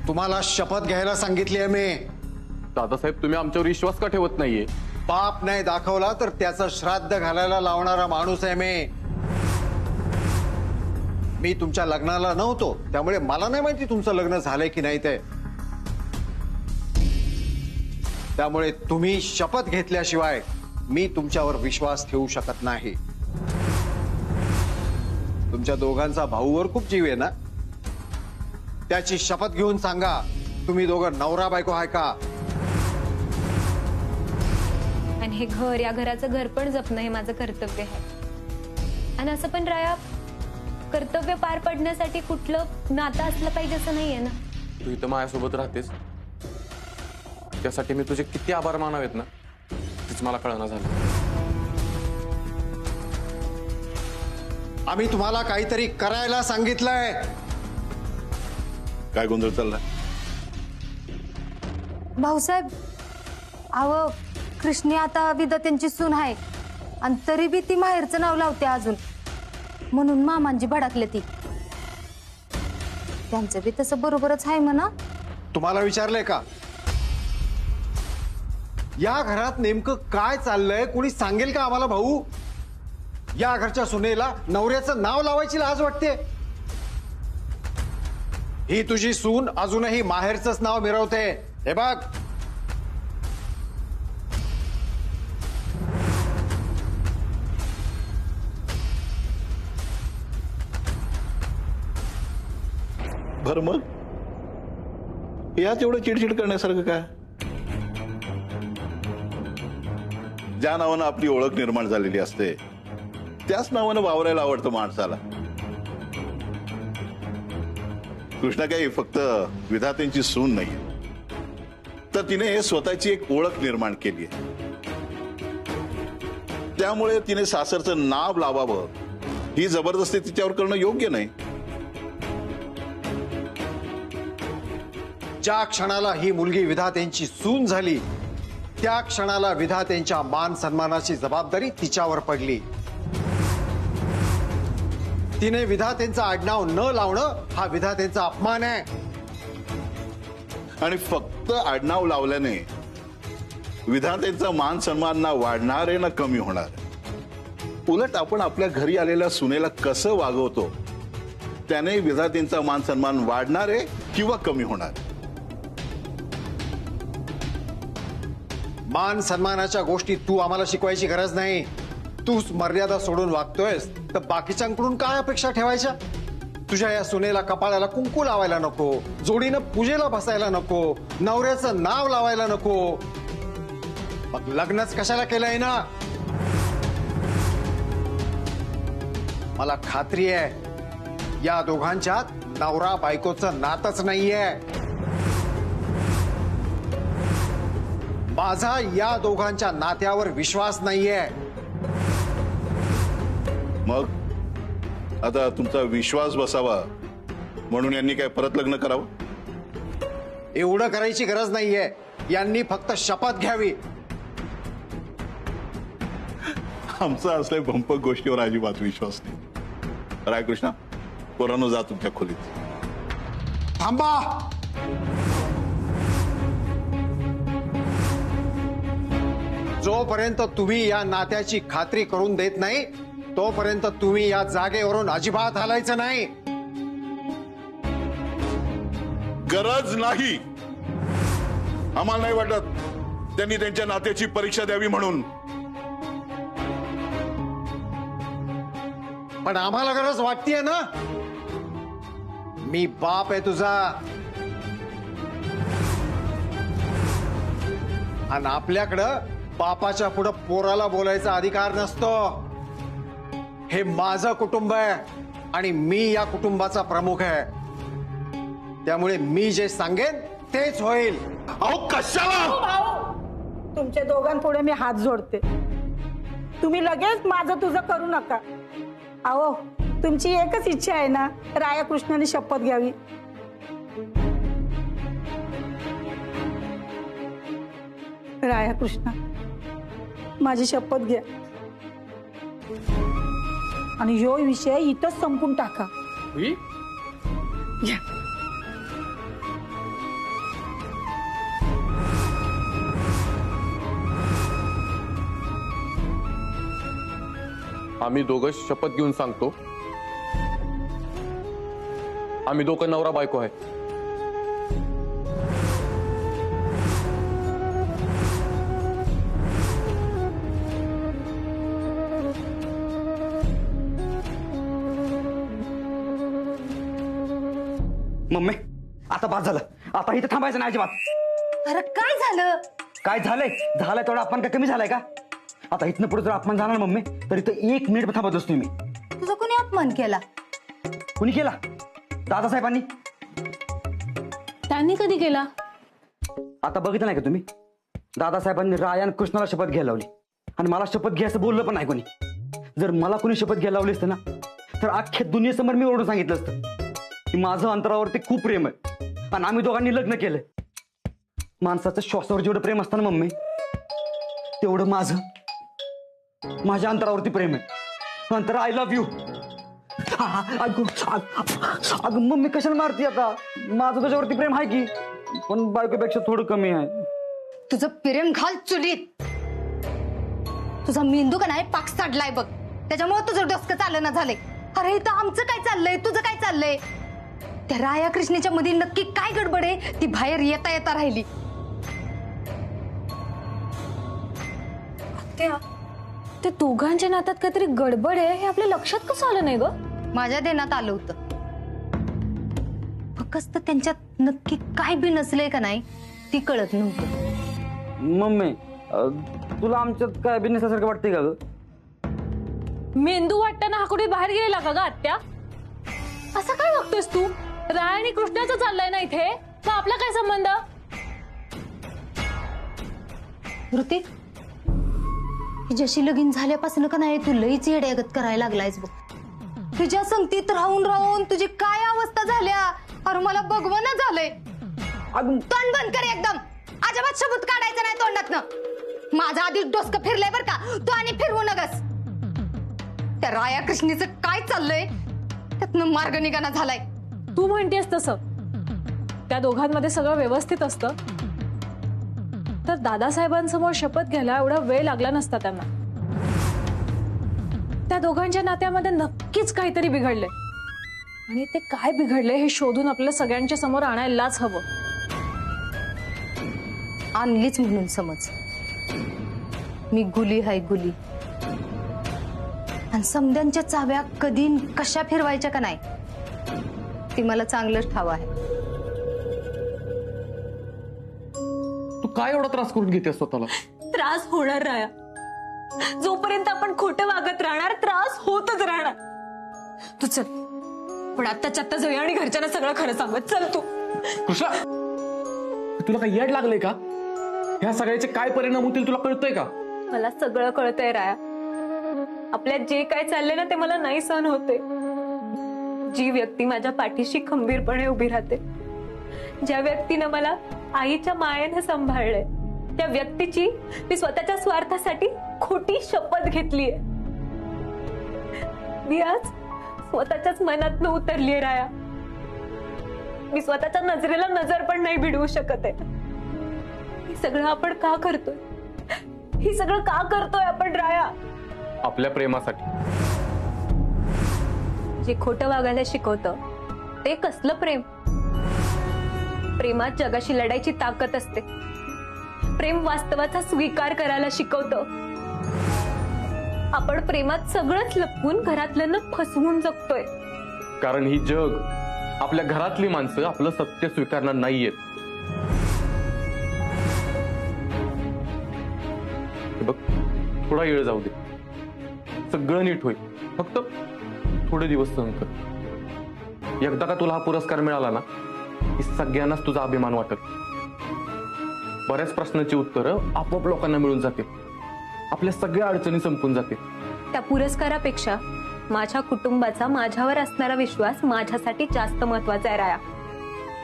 तुम्हाला शपथ घ्यायला सांगितली आहे मी. दादासाहेब, तुम्ही आमच्यावर विश्वास का ठेवत नाहीये? बाप नाही दाखवला तर त्याचं श्राद्ध घालायला लावणारा माणूस आहे मी तुमच्या लग्नाला नव्हतो, त्यामुळे मला नाही माहिती तुमचं लग्न झालंय की नाही ते. त्यामुळे तुम्ही शपथ घेतल्याशिवाय मी तुमच्यावर विश्वास ठेवू शकत नाही. तुमच्या दोघांचा भाऊवर खूप जीव आहे ना. त्याची शपथ घेऊन सांगा तुम्ही दोघं नवरा बायको आहे का. आणि हे घर, या घराचं घर पण जपणं हे माझं कर्तव्य आहे. आणि असं पण राया, कर्तव्य पार पडण्यासाठी कुठलं नातं असलं पाहिजे असं नाहीये ना. तू इथं माझ्यासोबत राहतेस, त्यासाठी मी तुझे किती आभार मानावेत ना तीच मला कळना झालं. आम्ही तुम्हाला काहीतरी करायला सांगितलंय. काय गोंधळ चालला? भाऊसाहेब, अहो कृष्णी आता विधात्यांची सून आहे आणि तरी बी ती माहेरचं नाव लावते अजून, म्हणून मामांजी भडकले ती. त्यांचं बी तसं बरोबरच आहे म्हणा. तुम्हाला विचारलंय का या घरात नेमकं काय चाललंय? कोणी सांगेल का आम्हाला? भाऊ, या घरच्या सुनेला नवऱ्याचं नाव लावायची लाज वाटते. ही तुझी सून अजूनही माहेरचंच नाव मिरवते. हे बघ, बरं मग यात एवढं चिडचिड करण्यासारखं काय? ज्या नावानं आपली ओळख निर्माण झालेली असते त्याच नावानं वावरायला आवडतं माणसाला. कृष्णा काही फक्त विधात्यांची सून नाही, तर तिने स्वतःची एक ओळख निर्माण केली आहे. त्यामुळे तिने सासरचं नाव लावावं ही जबरदस्ती तिच्यावर करणं योग्य नाही. ज्या क्षणाला ही मुलगी विधात्यांची सून झाली त्या क्षणाला विधात्यांच्या मान सन्मानाची जबाबदारी तिच्यावर पडली. तिने विधात्यांचं आडनाव न लावणं हा विधात्यांचा अपमान आहे. आणि फक्त आडनाव लावल्याने विधात्यांचा मान सन्मान ना वाढणार आहे ना कमी होणार. उलट आपण आपल्या घरी आलेल्या सुनेला कसं वागवतो त्याने विधात्यांचा मान सन्मान वाढणार आहे किंवा कमी होणार. मान सन्मानाच्या गोष्टी तू आम्हाला शिकवायची गरज नाही. तूच मर्यादा सोडून वागतोयस तर बाकीच्यांकडून काय अपेक्षा ठेवायच्या? तुझ्या या सुनेला कपाळाला कुंकू लावायला नको, जोडीनं पूजेला बसायला नको, नवऱ्याचं नाव लावायला नको. मग लग्नच कशाला केलंय ना? मला खात्री आहे या दोघांच्यात नवरा बायकोचं नातच नाहीये. माझा या दोघांच्या नात्यावर विश्वास नाहीये. मग आता तुमचा विश्वास बसावा म्हणून यांनी काय परत लग्न करावं? एवढं करायची गरज नाहीये. यांनी फक्त शपथ घ्यावी. आमचा असल्या भंपक गोष्टीवर अजिबात विश्वास नाही. रायकृष्णा, पोरांनो जा तुमच्या खोलीत. थांबा. जोपर्यंत तुम्ही या नात्याची खात्री करून देत नाही तोपर्यंत तुम्ही या जागेवरून अजिबात हलायचं नाही. गरज नाही. आम्हाला नाही वाटत त्यांनी त्यांच्या नात्याची परीक्षा द्यावी म्हणून. पण आम्हाला गरज वाटतेय ना. मी बाप आहे तुझा आणि आपल्याकडं बापाच्या पुढं पोराला बोलायचा अधिकार नसतो. हे माझं कुटुंब आहे आणि मी या कुटुंबाचा प्रमुख आहे. त्यामुळे मी जे सांगेन तेच होईल. अहो कशाला? तुमच्या दोघांपुढे मी हात जोडते. तुम्ही लगेच माझं तुझं करू नका. अहो तुमची एकच इच्छा आहे ना, राया कृष्णाने शपथ घ्यावी. राया कृष्णा, माझी शपथ घ्या आणि ह्यो विषय इथंच संपून टाका. ही? घ्या. आम्ही दोघं शपथ घेऊन सांगतो, आम्ही दोघं नवरा बायको आहे. मम्मी आता बाद झालं. आता इथं थांबायचं नाही अजिबात. अरे काय झालं? काय झालंय तेवढा अपमान काय कमी झालाय का? आता इथनं पुढे जर अपमान झाला ना मम्मी, तर इथं 1 मिनिट थांबत असतो मी. तुझा कोणी अपमान केला? कुणी केला? दादासाहेबांनी. त्यांनी कधी केला? आता बघितलं नाही का तुम्ही? दादासाहेबांनी राया आणि कृष्णाला शपथ घ्यायला लावली आणि मला शपथ घ्यायचं बोललं पण नाही कोणी. जर मला कोणी शपथ घ्यायला लावली असतं ना, तर अख्ख्या दुनियेसमोर मी ओरडून सांगितलं असतं की माझं अंतरावरती खूप प्रेम आहे आणि आम्ही दोघांनी लग्न केलंय. माणसाचं श्वासावर जेवढं प्रेम असतं ना मम्मी, तेवढं माझ्या अंतरावरती प्रेम आहे. नंतर आय लव्ह यू. अगं मम्मी कशाला मारती आता? माझं तुझ्यावरती प्रेम आहे की, पण बायकोपेक्षा थोडं कमी आहे. तुझं प्रेम घाल चुलीत. तुझा मेंदू का नाही पाक साडलाय बघ, त्याच्यामुळे तुझं डोसकं चाललं ना झालंय. अरे इथं आमचं काय चाललंय, तुझं काय चाललंय? त्या राया कृष्णेच्या मध्ये नक्की काय गडबड आहे ती बाहेर येता येता राहिली. ते दोघांच्या नात्यात काहीतरी गडबड आहे हे आपल्या लक्षात कसं आलं नाही ग? माझ्या देण्यात आलं होतं. फक्त त्यांच्यात नक्की काय बी नसलंय का नाही ती कळत नव्हतं. मम्मी तुला आमच्यात काय बिनसारखं वाटतंय का ग? मेंदू वाटताना हा कुठे बाहेर गेलेला का ग आत्या? असं काय बघतोयस तू? राय आणि कृष्णाचं चाललंय ना इथे, तर आपला काय संबंध? ऋतिक, जशी लगीन झाल्यापासून का नाही तू लईच येड्यागत करायला लागलायस बघ. तुझ्या संगतीत राहून राहून तुझी काय अवस्था झाल्या, अरे मला बघवणं झालंय. तोंड बंद कर एकदम. अजिबात शब्द काढायचं नाही तोंडातनं. माझा आधी डोसकं फिरलंय बर का, तू आणि फिरवू नगस. त्या राया कृष्णीचं काय चाललंय त्यातनं मार्ग निघाना झालाय. तू म्हणतेस तसं त्या दोघांमध्ये सगळं व्यवस्थित असतं तर दादासाहेबांसमोर शपथ घ्यायला एवढा वेळ लागला नसता त्यांना. त्या दोघांच्या नात्यामध्ये नक्कीच काहीतरी बिघडलंय आणि ते काय बिघडलंय हे शोधून आपल्या सगळ्यांच्या समोर आणायलाच हवं. आणलीच म्हणून समज. मी गुली हाय गुली, आणि समद्यांच्या चाव्या कधी कशा फिरवायच्या का नाही ती मला चांगलंच ठाव आहे. तू काय एवढा त्रास करून घेते स्वतःला? त्रास होणार राया. जोपर्यंत आपण खोटं वागत राहणार त्रास होतच राहणार. तू चल, पण आत्ताच्या आत्ता जाऊया आणि घरच्यांना सगळं खरं सांगत. चल तू. कृष्णा, तुला काय येड लागलंय का? ह्या सगळ्याचे काय परिणाम होतील तुला कळतंय का? मला सगळं कळतंय राया. आपल्यात जे काय चाललंय ना ते मला नाही सहन होते. जी व्यक्ती माझ्या पाठीशी खंबीरपणे उभी राहते, ज्या व्यक्तीनं मला आईच्या मायेनं सांभाळलंय, त्या व्यक्तीची मी स्वतःच्या स्वार्थासाठी खोटी शपथ घेतलीये. मी आज स्वतःच्याच मनातनं उतरलीये राया. मी स्वतःच्या नजरेला नजर पण नाही भिडवू शकत आहे. हे सगळं आपण का करतोय? हे सगळं का करतोय आपण राया? आपल्या प्रेमासाठी. जे खोटं वागायला शिकवतं ते कसलं प्रेम? प्रेमात जगाशी लढायची ताकद असते. प्रेम वास्तवाचा स्वीकार करायला शिकवतं. आपण प्रेमात सगळंच लपवून घरातल्यांना फसवून जगतोय. कारण ही जग, आपल्या घरातली माणसं आपलं सत्य स्वीकारणार नाहीयेत. बघ, थोडा वेळ जाऊ दे, सगळं नीट होईल. फक्त थोडे दिवस सहन कर. एकदा का तुला हा पुरस्कार मिळाला ना, की सगळ्यांनाच तुझा अभिमान वाटेल. बऱ्याच प्रश्नांची उत्तरं आपोआप लोकांना मिळून जातील. आपल्या सगळ्या अडचणी संपून जातील. त्या पुरस्कारापेक्षा माझ्या कुटुंबाचा माझ्यावर असणारा विश्वास माझ्यासाठी जास्त महत्वाचा आहे राया.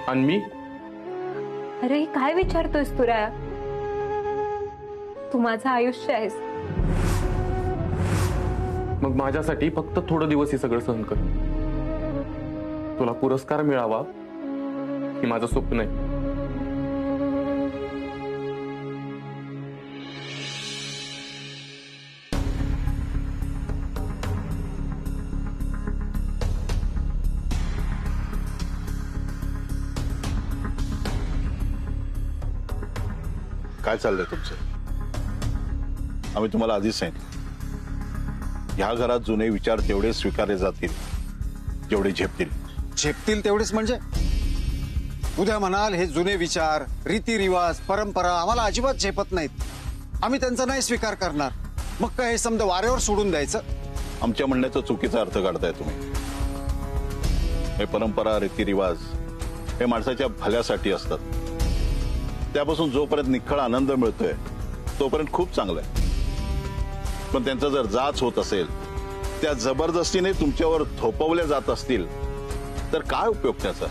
आणि मी? अरे काय विचारतोयस तू राया? तू माझं आयुष्य आहेस. मग माझ्यासाठी फक्त थोडं दिवस हे सगळं सहन कर. तुला पुरस्कार मिळावा ही माझं स्वप्न आहे. काय चाललंय तुमचं? आम्ही तुम्हाला आधीच सांगितलं, ह्या घरात जुने विचार तेवढे स्वीकारले जातील जेवढे झेपतील. झेपतील तेवढेच म्हणजे? उद्या म्हणाल हे जुने विचार, रीतिरिवाज, परंपरा आम्हाला अजिबात झेपत नाहीत, आम्ही त्यांचा नाही स्वीकार करणार, मग काय हे समजा वाऱ्यावर सोडून द्यायचं? आमच्या म्हणण्याचा चुकीचा अर्थ काढताय तुम्ही. हे परंपरा, रीतिरिवाज हे माणसाच्या भल्यासाठी असतात. त्यापासून जोपर्यंत निखळ आनंद मिळतोय तोपर्यंत खूप चांगलं आहे. पण त्यांचा जर जाच होत असेल, त्या जबरदस्तीने तुमच्यावर थोपवल्या जात असतील तर काय उपयोग त्याचा?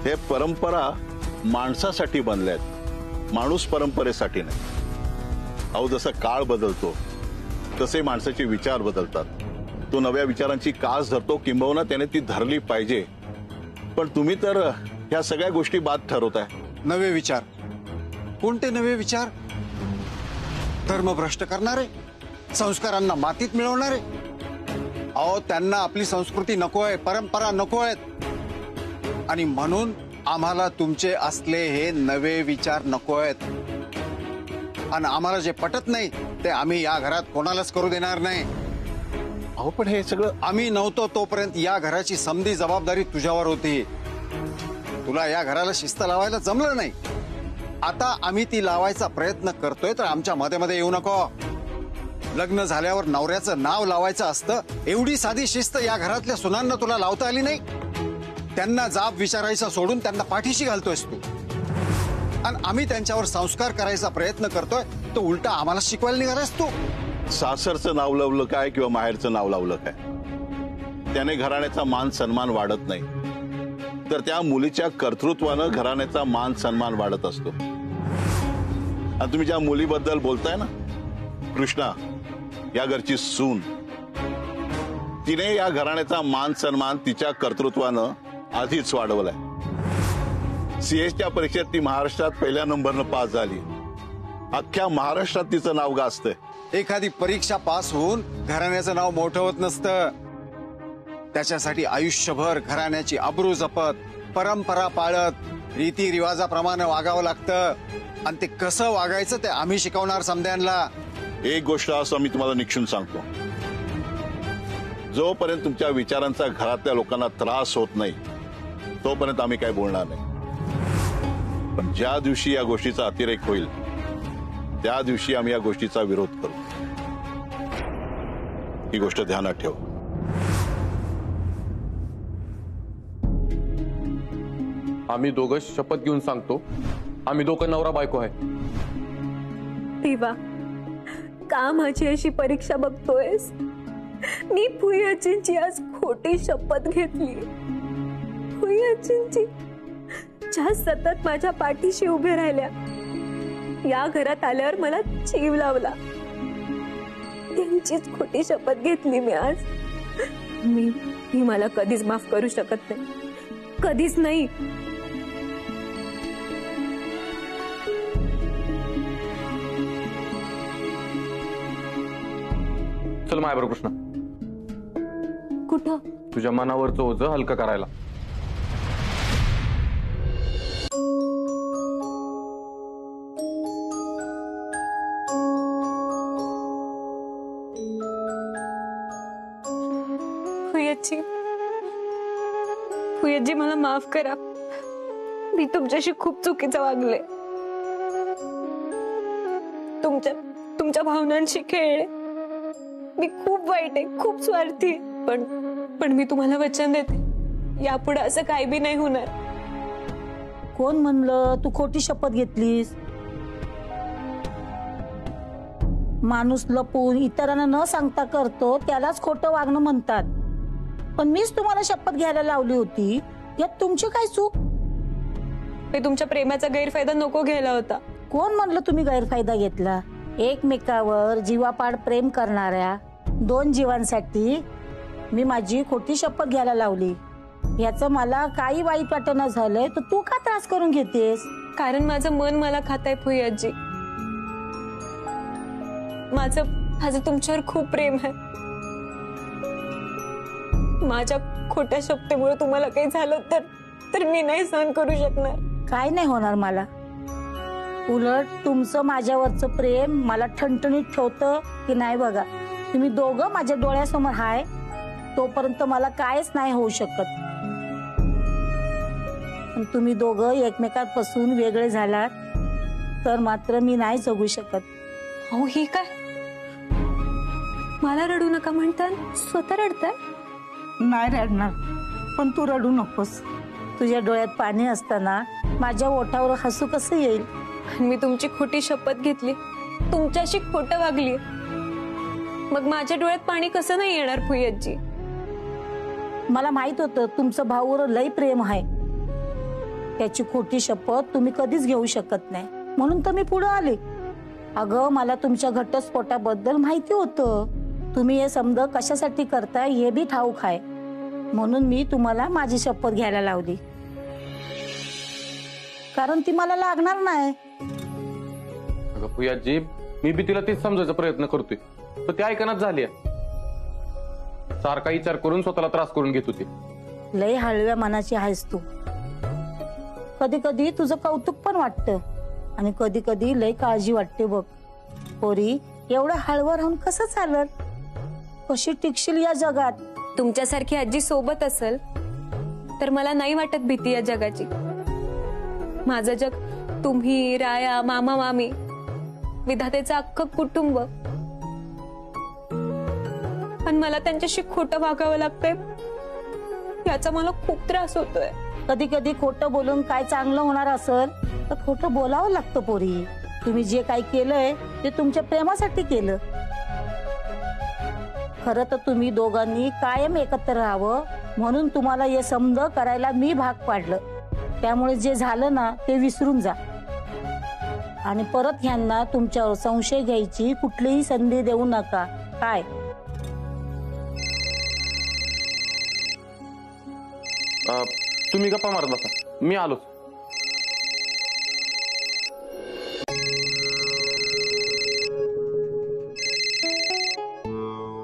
हे परंपरा माणसासाठी बनल्यात, माणूस परंपरेसाठी नाही. अहो, जसा काळ बदलतो तसे माणसाचे विचार बदलतात. तो नव्या विचारांची कास धरतो, किंबहुना त्याने ती धरली पाहिजे. पण तुम्ही तर ह्या सगळ्या गोष्टी बाद ठरवताय. नवे विचार? कोणते नवे विचार? धर्मभ्रष्ट करणारे, संस्कारांना मातीत मिळवणारे? अहो, त्यांना आपली संस्कृती नकोय, परंपरा नकोयत, आणि म्हणून आम्हाला तुमचे असले हे नवे विचार नकोयत. आणि आम्हाला जे पटत नाही ते आम्ही या घरात कोणालाच करू देणार नाही. अहो, पण हे सगळं आम्ही नव्हतो तोपर्यंत या घराची समधी जबाबदारी तुझ्यावर होती. तुला या घराला शिस्त लावायला जमलं नाही, आता आम्ही ती लावायचा प्रयत्न करतोय, तर आमच्या मध्ये मध्ये येऊ नको. लग्न झाल्यावर नवऱ्याचं नाव लावायचं असतं, एवढी साधी शिस्त या घरातल्या सुनांना तुला लावता आली नाही. त्यांना जाब विचारायचा सोडून त्यांना पाठीशी घालतोयस तू, आणि आम्ही त्यांच्यावर संस्कार करायचा प्रयत्न करतोय, तो उलटा आम्हाला शिकवायला निघालास तू. सासरचं नाव लावलं काय किंवा माहेरचं नाव लावलं काय, त्याने घराण्याचा मान सन्मान वाढत नाही, तर त्या मुलीच्या कर्तृत्वानं घराण्याचा मान सन्मान वाढत असतो. आणि तुम्ही ज्या मुलीबद्दल बोलताय ना, कृष्णा, या घरची सून, तिने या घराण्याचा मान सन्मान तिच्या कर्तृत्वानं आधीच वाढवलाय. सीएसच्या परीक्षेत ती महाराष्ट्रात पहिल्या नंबरनं पास झाली. अख्ख्या महाराष्ट्रात तिचं नाव गाजतंय. एखादी परीक्षा पास होऊन घराण्याचं नाव मोठं होत नसतं. त्याच्यासाठी आयुष्यभर घराण्याची अब्रू जपत, परंपरा पाळत, रीतिरिवाजाप्रमाणे वागावं लागतं, आणि ते कसं वागायचं ते आम्ही शिकवणार समद्यांना. एक गोष्ट असं मी तुम्हाला निक्षून सांगतो, जोपर्यंत तुमच्या विचारांचा घरातल्या लोकांना त्रास होत नाही तोपर्यंत आम्ही काय बोलणार नाही. पण ज्या दिवशी या गोष्टीचा अतिरेक होईल त्या दिवशी आम्ही या गोष्टीचा विरोध करू. ही गोष्ट ध्यानात ठेव. आम्ही दोघं शपथ घेऊन सांगतो, आम्ही दोघं नवरा बायको आहे. देवा, का माझी अशी परीक्षा बघतोयस? मी फुईआजींची आज खोटी शपथ घेतली. फुईआजींची, ज्या सतत माझ्या पाठीशी उभे राहिल्या, या घरात आल्यावर मला जीव लावला, त्यांचीच खोटी शपथ घेतली मी आज. मी मला कधीच माफ करू शकत नाही, कधीच नाही. चल माझ्याबरोबर कृष्णा, कुठं? तुझ्या मनावरचं ओझं हलकं करायला. फुईआजी, मला माफ करा, मी तुमच्याशी खूप चुकीचं वागले, तुमच्या भावनांशी खेळले. मी खूप वाईट आहे, खूप स्वार्थी, पण मी तुम्हाला वचन देते, यापुढे असं काही बी नाही होणार. कोण म्हणलं तू खोटी शपथ घेतलीस? माणूस लपून इतरांना न सांगता करतो त्यालाच खोटं वागणं म्हणतात. पण मीच तुम्हाला शपथ घ्यायला लावली होती, यात तुमची काय चूक? मी तुमच्या प्रेमाचा गैरफायदा नको घ्यायला होता. कोण म्हणलं तुम्ही गैरफायदा घेतला? एकमेकावर जीवापाड प्रेम करणाऱ्या दोन जीवांसाठी मी माझी खोटी शपथ घ्यायला लावली. याचं मला काही वाईट वाटणं झालंय तर तू का त्रास करून घेतेस? कारण माझं मन मला खाताय फुईआजी. माझं तुमच्यावर खूप प्रेम आहे. माझ्या खोट्या शब्दामुळे तुम्हाला काही झालं तर मी नाही सहन करू शकणार. काय नाही होणार मला. उलट तुमचं माझ्यावरचं प्रेम मला ठणठणीत ठेवतं की नाही बघा. तुम्ही दोघं माझ्या डोळ्यासमोर हाय तोपर्यंत मला कायच नाही होऊ शकत. पण तुम्ही दोघं एकमेकांपासून वेगळे झालात तर मात्र मी नाही जगू शकत. अहो ही काय, मला रडू नका म्हणतात, स्वतः रडताय. नाही रडणार, पण तू रडू नकोस. तुझ्या डोळ्यात पाणी असताना माझ्या ओठावर हसू कसं येईल? आणि मी तुमची खोटी शपथ घेतली, तुमच्याशी खोटं वागली, मग माझ्या डोळ्यात पाणी कसं नाही येणार फुईजी? मला माहित होतं तुमचं भाऊवर लई प्रेम आहे. त्याची खोटी शपथ तुम्ही कधीच घेऊ शकत नाही, म्हणून तर मी पुढे आले. अगं मला तुमच्या घटस्फोटाबद्दल माहिती होतं. तुम्ही हे समज कशासाठी करताय हे बी ठाऊक आहे, म्हणून मी तुम्हाला माझी शपथ घ्यायला लावली. कारण ती मला लागणार नाही. अगं फुयाजी, मी बी तिला तेच समजायचा प्रयत्न करतोय, तर ते ऐकनाच झाली. सारखा विचार करून स्वतःला त्रास करून घेत होते. लय हळव्या मनाची आहेस तू. कधी कधी तुझं कौतुक पण वाटतं आणि कधी कधी लय काळजी वाटते बघ. पोरी, एवढं हळवं राहून कसं चालत? कशी टिकशील या जगात? तुमच्यासारखी आजी सोबत असेल तर मला नाही वाटत भीती या जगाची. माझं जग तुम्ही, राया, मामा, मामी, विधातेचं अख्खं कुटुंब. पण मला त्यांच्याशी खोटं वागावं लागतंय, याचा मला खूप त्रास होतोय. कधी कधी खोटं बोलून काय चांगलं होणार असेल तर खोटं बोलावं लागतं पोरी. तुम्ही जे काही केलंय ते तुमच्या प्रेमासाठी केलं. खरं तर तुम्ही दोघांनी कायम एकत्र राहावं म्हणून तुम्हाला हे समज करायला मी भाग पाडलं. त्यामुळे जे झालं ना ते विसरून जा आणि परत ह्यांना तुमच्यावर संशय घ्यायची कुठलीही संधी देऊ नका. काय? तुम्ही गप्पा मारत बसा, मी आलोच.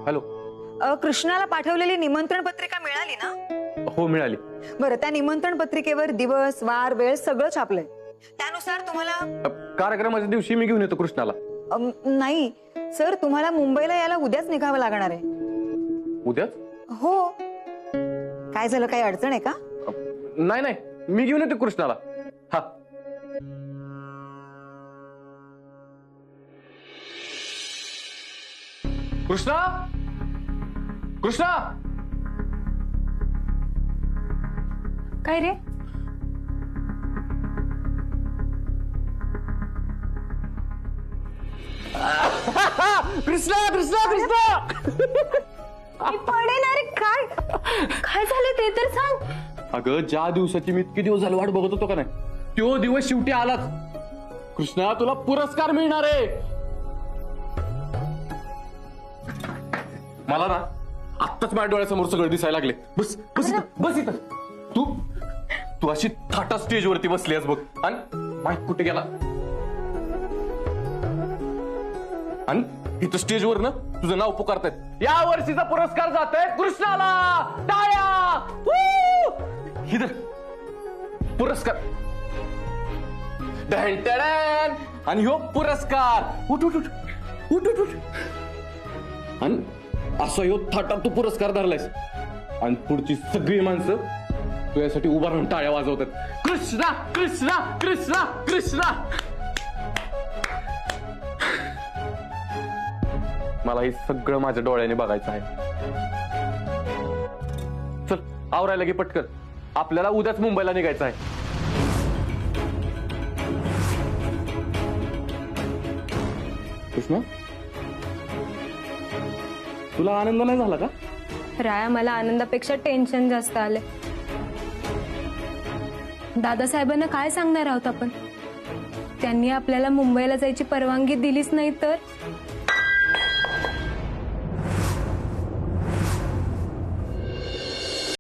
हॅलो. कृष्णाला पाठवलेली निमंत्रण पत्रिका मिळाली ना? हो मिळाली. बरं, त्या निमंत्रण पत्रिकेवर दिवस, वार, वेळ सगळं छापलंय. त्यानुसार तुम्हाला कार्यक्रमाच्या दिवशी मी घेऊन येतो कृष्णाला. नाही सर, तुम्हाला मुंबईला यायला उद्याच निघावं लागणार आहे. उद्याच? हो. काय झालं, काही अडचण आहे का? नाही नाही, मी घेऊन येतो कृष्णाला. हा. कृष्णा, कृष्णा. काय रे? कृष्णा कृष्णा कृष्णा. पडेल. अरे काय काय झालं ते तर सांग. अगं, ज्या दिवसाची मी इतके दिवस झाले वाट बघत होतो का नाही, तो दिवस शेवटी आलाच. कृष्णा, तुला पुरस्कार मिळणार आहे. मला ना आत्ताच माझ्या डोळ्यासमोर सगळं दिसायला लागले. बस बस इथं, बस इथं. तू तू अशी थाटा स्टेजवरती बसली आहेस बघ, आणि माईक कुठे गेला? आणि इथं स्टेजवर ना तुझं नाव पुकारतायत. या वर्षीचा पुरस्कार जातोय कृष्णाला. टाळ्या. इधर पुरस्कार. आणि हो पुरस्कार. उठ उठ उठ उठ उठ उठ. आणि असं ह्यो थाटात तू पुरस्कार धरलायस, आणि पुढची सगळी माणसं तुझ्यासाठी उभा राहून टाळ्या वाजवतात. कृष्णा कृष्णा कृष्णा कृष्णा. मला हे सगळं माझ्या डोळ्याने बघायचं आहे. चल आवरायला गे पटकन, आपल्याला उद्याच मुंबईला निघायचं आहे. कृष्णा, तुला आनंद नाही झाला का? राया, मला आनंदापेक्षा टेन्शन जास्त आले. दादासाहेबांना काय सांगणार आहोत आपण? त्यांनी आपल्याला मुंबईला जायची परवानगी दिलीच नाही तर